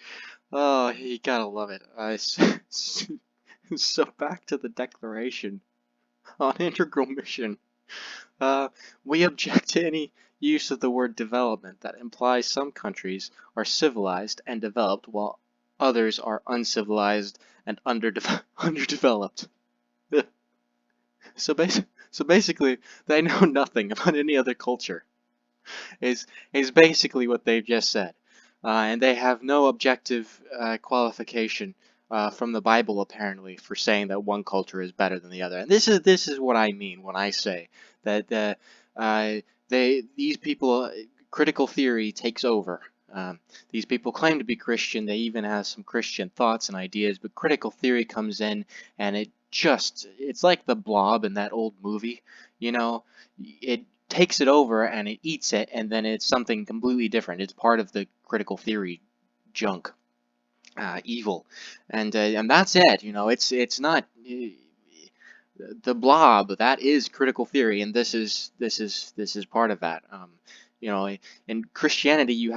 [SPEAKER 1] oh, you gotta love it. So back to the Declaration on Integral Mission. We object to any use of the word development that implies some countries are civilized and developed while others are uncivilized and underdeveloped. So basically, they know nothing about any other culture. Is basically what they've just said, and they have no objective qualification from the Bible apparently for saying that one culture is better than the other. And this is what I mean when I say that these people, critical theory takes over. These people claim to be Christian. They even have some Christian thoughts and ideas, but critical theory comes in, and it's like the Blob in that old movie. You know, it takes it over and it eats it, and then it's something completely different. It's part of the critical theory junk, evil, and that's it. You know, it's not the Blob. That is critical theory, and this is part of that. You know, in Christianity, you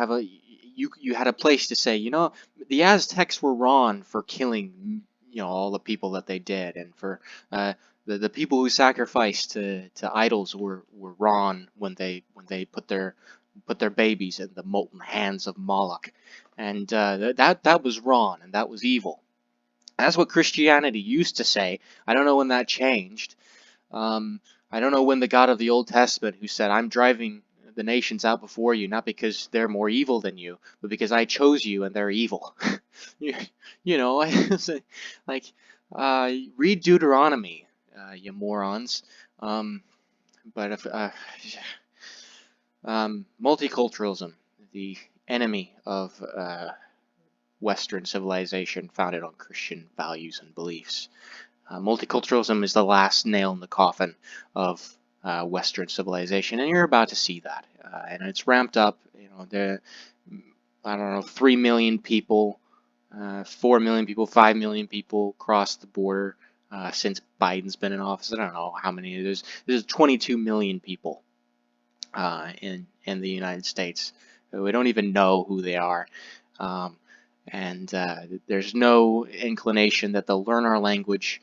[SPEAKER 1] had a place to say, you know, the Aztecs were wrong for killing, you know, all the people that they did, and for the people who sacrificed to idols were wrong when they put their babies in the molten hands of Moloch, and that was wrong, and that was evil. That's what Christianity used to say. I don't know when that changed. I don't know when the God of the Old Testament, who said, "I'm driving the nations out before you, not because they're more evil than you, but because I chose you and they're evil." You know, like, read Deuteronomy, you morons. But if multiculturalism, the enemy of Western civilization founded on Christian values and beliefs. Multiculturalism is the last nail in the coffin of Western civilization, and you're about to see that. And it's ramped up. You know, I don't know, 3 million people, 4 million people, 5 million people crossed the border since Biden's been in office. I don't know how many it is. There's 22 million people in the United States. We don't even know who they are. And there's no inclination that they'll learn our language,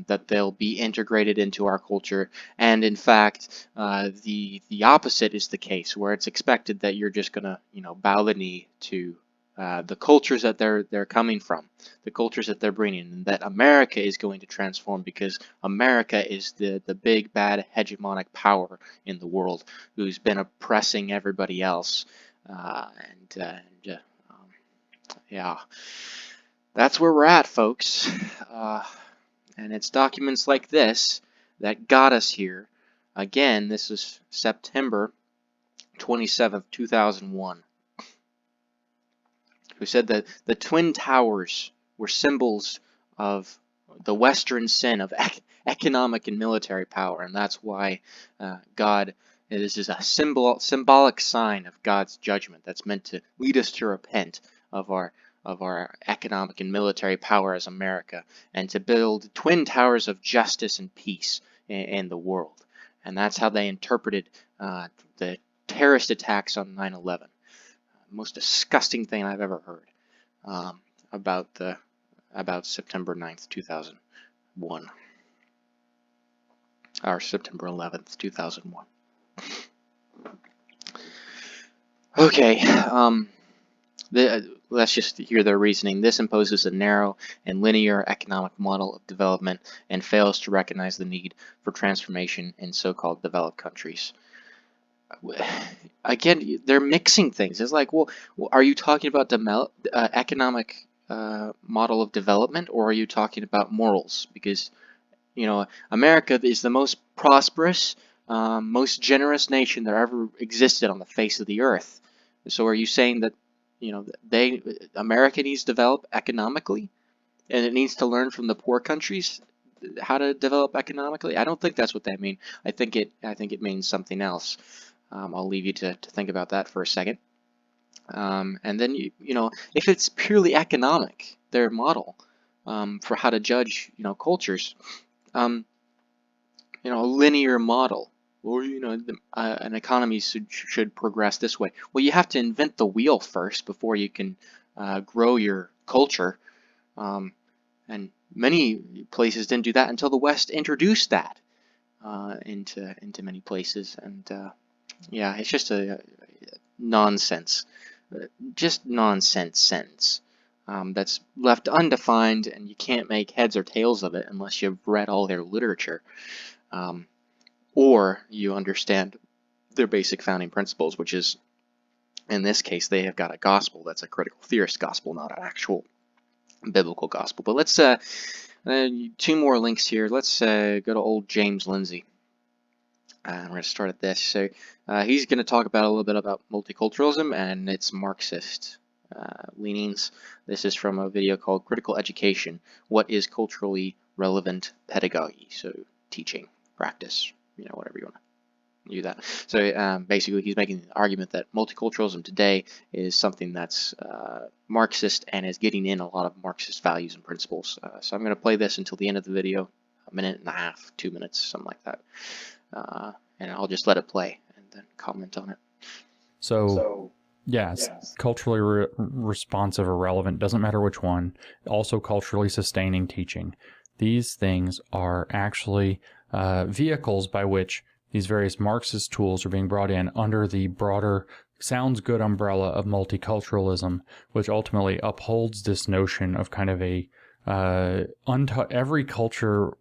[SPEAKER 1] that they'll be integrated into our culture, and in fact, the opposite is the case, where it's expected that you're just gonna, you know, bow the knee to the cultures that they're coming from, the cultures that they're bringing, and that America is going to transform because America is the big bad hegemonic power in the world who's been oppressing everybody else, yeah, that's where we're at, folks. And it's documents like this that got us here. Again, this is September 27th, 2001. Who said that the Twin Towers were symbols of the Western sin of economic and military power, and that's why this is a symbolic sign of God's judgment that's meant to lead us to repent of our economic and military power as America, and to build twin towers of justice and peace in the world. And that's how they interpreted the terrorist attacks on 9/11. Most disgusting thing I've ever heard about September 9th, 2001, or September 11th, 2001. Okay. Let's just hear their reasoning. This imposes a narrow and linear economic model of development and fails to recognize the need for transformation in so-called developed countries. Again, they're mixing things. It's like, well, are you talking about economic model of development, or are you talking about morals? Because, America is the most prosperous, most generous nation that ever existed on the face of the earth. So are you saying that, America needs to develop economically, and it needs to learn from the poor countries how to develop economically? I don't think that's what they mean. I think it means something else. I'll leave you to think about that for a second. And then if it's purely economic, their model for how to judge cultures, a linear model, or an economy should progress this way. Well, you have to invent the wheel first before you can grow your culture. And many places didn't do that until the West introduced that into many places. And yeah, it's just a nonsense, just nonsense sentence that's left undefined, and you can't make heads or tails of it unless you've read all their literature, or you understand their basic founding principles, which is, in this case, they have got a gospel that's a critical theorist gospel, not an actual biblical gospel. But let's two more links here. Let's go to old James Lindsay. We're going to start at this. So he's going to talk about a little bit about multiculturalism and its Marxist leanings. This is from a video called Critical Education: What is Culturally Relevant Pedagogy? So teaching, practice, whatever you want to do that. So basically he's making the argument that multiculturalism today is something that's Marxist and is getting in a lot of Marxist values and principles. So I'm going to play this until the end of the video, a minute and a half, 2 minutes, something like that. And I'll just let it play and then comment on it.
[SPEAKER 3] So yes, culturally responsive or relevant, doesn't matter which one. Also culturally sustaining teaching. These things are actually vehicles by which these various Marxist tools are being brought in under the broader, sounds good umbrella of multiculturalism, which ultimately upholds this notion of kind of a every culture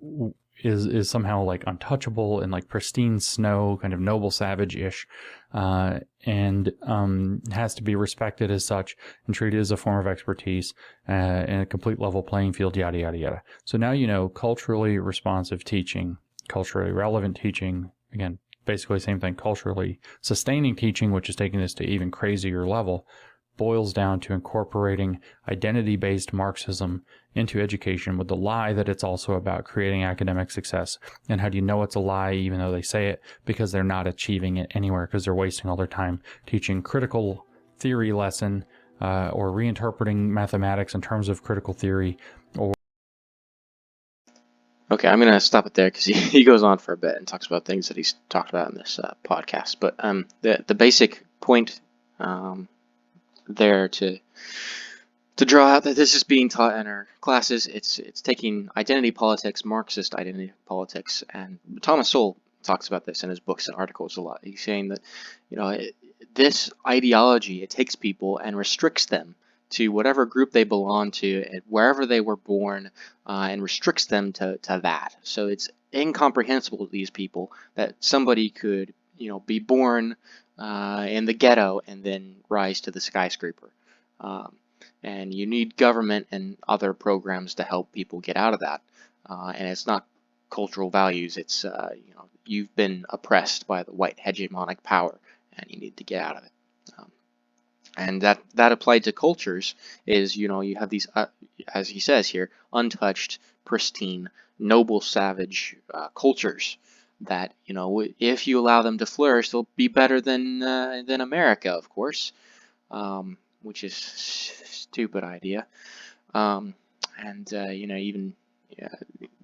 [SPEAKER 3] is somehow like untouchable and like pristine snow, kind of noble savage-ish, and has to be respected as such and treated as a form of expertise and a complete level playing field, yada, yada, yada. So now culturally responsive teaching, culturally relevant teaching, again, basically same thing, culturally sustaining teaching, which is taking this to even crazier level, boils down to incorporating identity-based Marxism into education with the lie that it's also about creating academic success. And how do you know it's a lie even though they say it? Because they're not achieving it anywhere, because they're wasting all their time teaching critical theory lesson or reinterpreting mathematics in terms of critical theory.
[SPEAKER 1] Okay, I'm going to stop it there because he goes on for a bit and talks about things that he's talked about in this podcast. But the basic point there to draw out that this is being taught in our classes, it's taking identity politics, Marxist identity politics, and Thomas Sowell talks about this in his books and articles a lot. He's saying that this ideology, it takes people and restricts them to whatever group they belong to and wherever they were born, and restricts them to that. So it's incomprehensible to these people that somebody could be born in the ghetto and then rise to the skyscraper. And you need government and other programs to help people get out of that. And it's not cultural values. It's you've been oppressed by the white hegemonic power, and you need to get out of it. And that applied to cultures is you have these as he says here, untouched, pristine, noble, savage cultures that if you allow them to flourish, they'll be better than America, of course. Which is a stupid idea. And even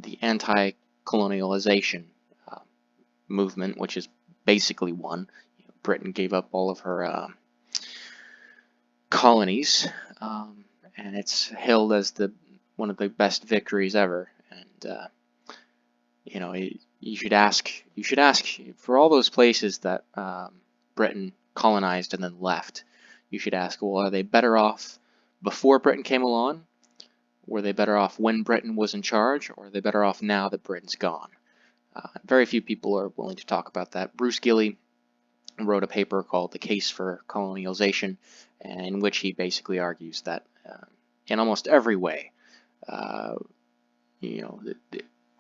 [SPEAKER 1] the anti-colonialization movement, which is basically one. Britain gave up all of her colonies, and it's hailed as one of the best victories ever. And you should ask for all those places that Britain colonized and then left. you should ask, well, are they better off before Britain came along? Were they better off when Britain was in charge? Or are they better off now that Britain's gone? Very few people are willing to talk about that. Bruce Gilley wrote a paper called The Case for Colonialization, in which he basically argues that in almost every way, you know,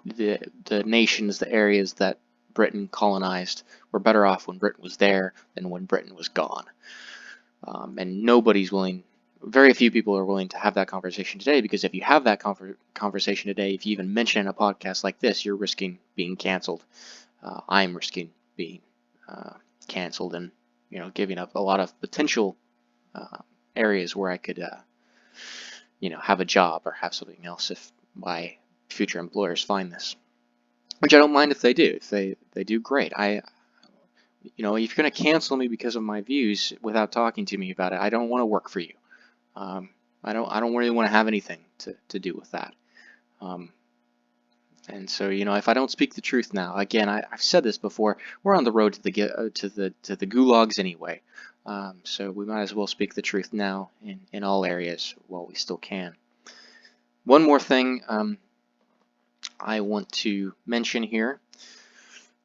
[SPEAKER 1] the nations, the areas that Britain colonized were better off when Britain was there than when Britain was gone. And nobody's willing, very few people are willing to have that conversation today, because if you have that conversation today, if you even mention in a podcast like this, you're risking being canceled. I'm risking being canceled, and giving up a lot of potential areas where I could have a job or have something else if my future employers find this, which I don't mind if they do. If they do, great. If you're going to cancel me because of my views without talking to me about it, I don't want to work for you. I don't really want to have anything to do with that. And so, if I don't speak the truth now, again, I've said this before, we're on the road to the gulags anyway. So we might as well speak the truth now in all areas while we still can. One more thing I want to mention here.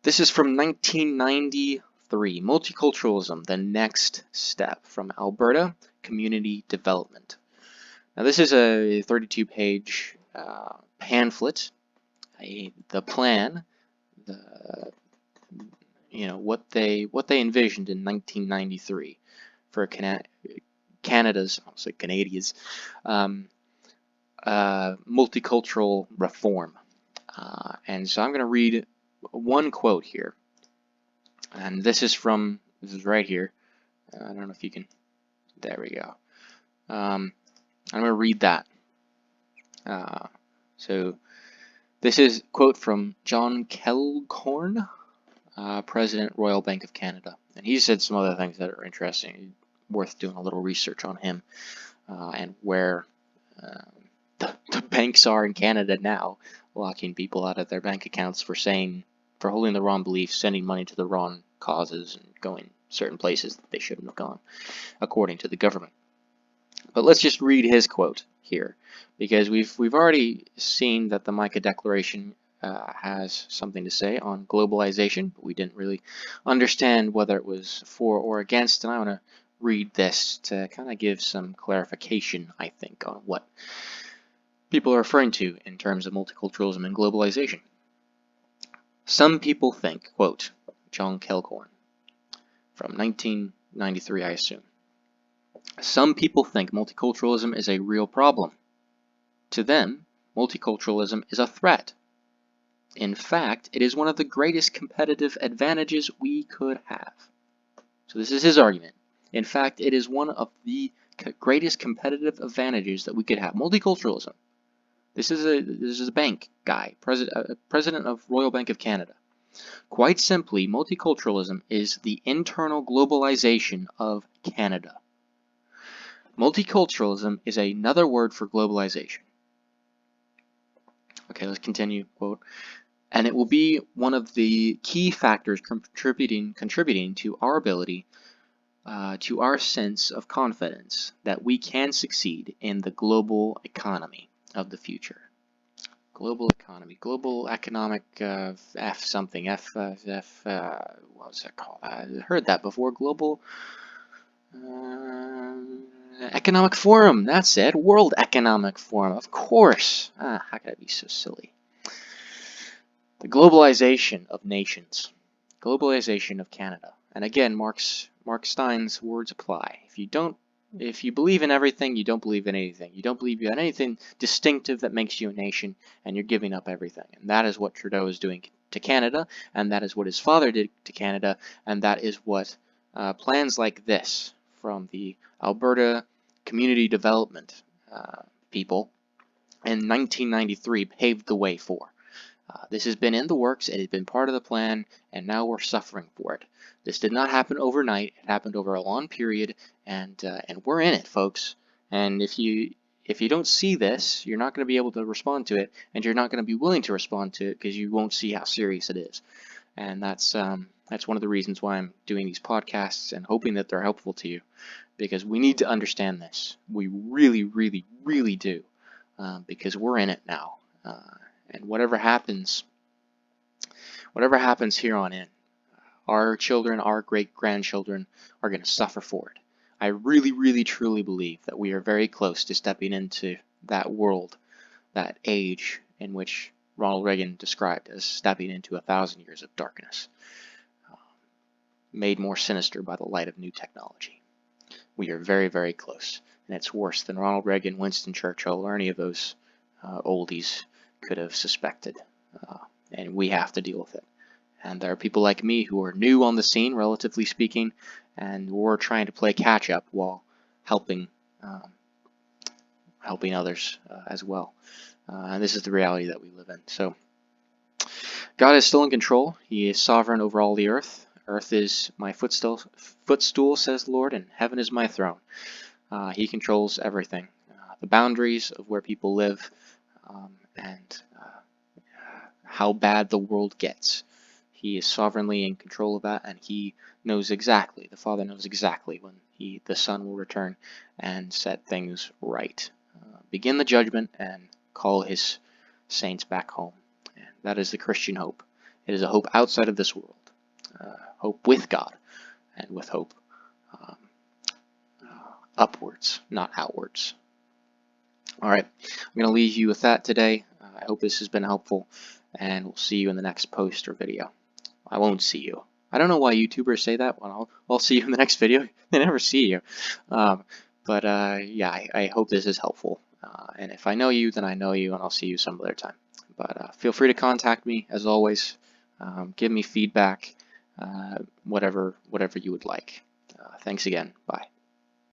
[SPEAKER 1] This is from 1993, Multiculturalism, the Next Step, from Alberta Community Development. Now this is a 32-page pamphlet, the plan, what they envisioned in 1993 for Canada's, I'll say Canadians, multicultural reform. And so I'm going to read one quote here, and this is right here. I don't know if you can, there we go. I'm going to read that. So this is a quote from John Kelcorn, President, Royal Bank of Canada. And he said some other things that are interesting, worth doing a little research on him, and where the banks are in Canada now, locking people out of their bank accounts for holding the wrong beliefs, sending money to the wrong causes, and going certain places that they shouldn't have gone, according to the government. But let's just read his quote here, because we've already seen that the Micah Declaration has something to say on globalization, but we didn't really understand whether it was for or against, and I want to read this to kind of give some clarification, I think, on what people are referring to in terms of multiculturalism and globalization. Some people think, quote, John Kelcorn, from 1993, I assume. Some people think multiculturalism is a real problem. To them, multiculturalism is a threat. In fact, it is one of the greatest competitive advantages we could have. So this is his argument. In fact, it is one of the greatest competitive advantages that we could have. Multiculturalism. This is a bank guy, president of Royal Bank of Canada. Quite simply, multiculturalism is the internal globalization of Canada. Multiculturalism is another word for globalization. Okay, let's continue, quote. And it will be one of the key factors contributing to our ability, to our sense of confidence that we can succeed in the global economy of the future. Global economy, global economic, what was that called? I heard that before. Global Economic Forum, that's it. World Economic Forum, of course. How could I be so silly? The globalization of nations, globalization of Canada. And again, Mark Stein's words apply. If you believe in everything, you don't believe in anything. You don't believe in anything distinctive that makes you a nation, and you're giving up everything. And that is what Trudeau is doing to Canada, and that is what his father did to Canada, and that is what plans like this from the Alberta Community Development people in 1993 paved the way for. This has been in the works, it has been part of the plan, and now we're suffering for it. This did not happen overnight, it happened over a long period, and we're in it, folks. And if you don't see this, you're not going to be able to respond to it, and you're not going to be willing to respond to it because you won't see how serious it is. And that's That's one of the reasons why I'm doing these podcasts and hoping that they're helpful to you, because we need to understand this. We really, really, really do, because we're in it now. And whatever happens here on in, our children, our great-grandchildren are going to suffer for it. I really, really, truly believe that we are very close to stepping into that world, that age in which Ronald Reagan described as stepping into 1,000 years of darkness, made more sinister by the light of new technology. We are very, very close, and it's worse than Ronald Reagan, Winston Churchill, or any of those oldies could have suspected, and we have to deal with it. And there are people like me who are new on the scene, relatively speaking, and we're trying to play catch up while helping others as well. And this is the reality that we live in. So God is still in control. He is sovereign over all the earth. Earth is my footstool, says the Lord, and heaven is my throne. He controls everything. The boundaries of where people live, and how bad the world gets. He is sovereignly in control of that, and he knows exactly, the Father knows exactly when the Son will return and set things right. Begin the judgment and call his saints back home. And that is the Christian hope. It is a hope outside of this world. Hope with God, and with hope upwards, not outwards. All right, I'm going to leave you with that today. I hope this has been helpful, and we'll see you in the next post or video. I won't see you. I don't know why YouTubers say that. Well, I'll see you in the next video. They never see you. Yeah, I hope this is helpful. And if I know you, then I know you, and I'll see you some other time. But feel free to contact me, as always. Give me feedback, whatever you would like. Thanks again. Bye.